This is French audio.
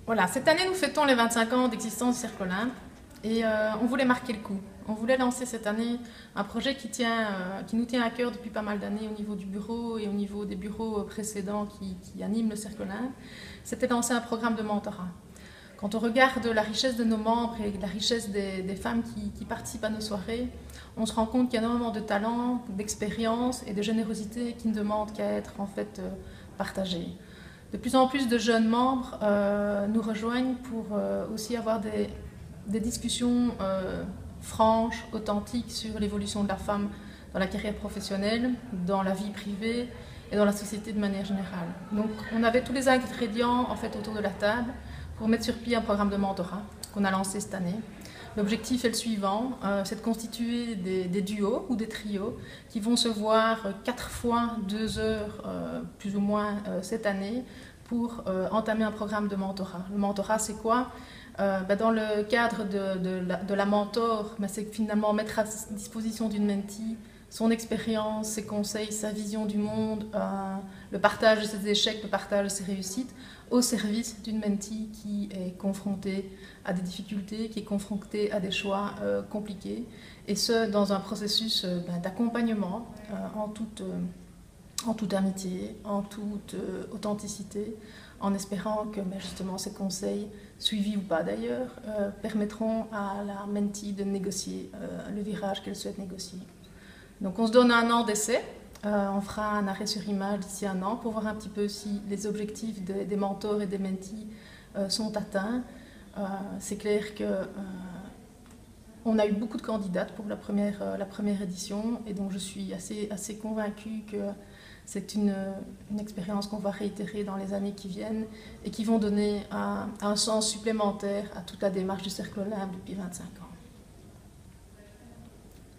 Voilà, cette année, nous fêtons les 25 ans d'existence du Cercle Olympe et on voulait marquer le coup. On voulait lancer cette année un projet qui nous tient à cœur depuis pas mal d'années au niveau du bureau et au niveau des bureaux précédents qui animent le Cercle Olympe. C'était lancer un programme de mentorat. Quand on regarde la richesse de nos membres et la richesse des femmes qui participent à nos soirées, on se rend compte qu'il y a énormément de talent, d'expérience et de générosité qui ne demandent qu'à être en fait partagés. De plus en plus de jeunes membres nous rejoignent pour aussi avoir des discussions franches, authentiques sur l'évolution de la femme dans la carrière professionnelle, dans la vie privée et dans la société de manière générale. Donc on avait tous les ingrédients en fait autour de la table pour mettre sur pied un programme de mentorat qu'on a lancé cette année. L'objectif est le suivant, c'est de constituer des duos ou des trios qui vont se voir 4 fois 2 heures plus ou moins cette année pour entamer un programme de mentorat. Le mentorat, c'est quoi? Dans le cadre de la mentor, c'est finalement mettre à disposition d'une mentee son expérience, ses conseils, sa vision du monde, le partage de ses échecs, le partage de ses réussites, au service d'une mentee qui est confrontée à des difficultés, qui est confrontée à des choix compliqués, et ce, dans un processus d'accompagnement en toute amitié, en toute authenticité, en espérant que justement ces conseils, suivis ou pas d'ailleurs, permettront à la mentee de négocier le virage qu'elle souhaite négocier. Donc on se donne un an d'essai, on fera un arrêt sur image d'ici un an pour voir un petit peu si les objectifs des mentors et des mentees sont atteints. C'est clair que on a eu beaucoup de candidates pour la première édition et donc je suis assez convaincue que c'est une expérience qu'on va réitérer dans les années qui viennent et qui vont donner un sens supplémentaire à toute la démarche du Cercle Olympe depuis 25 ans.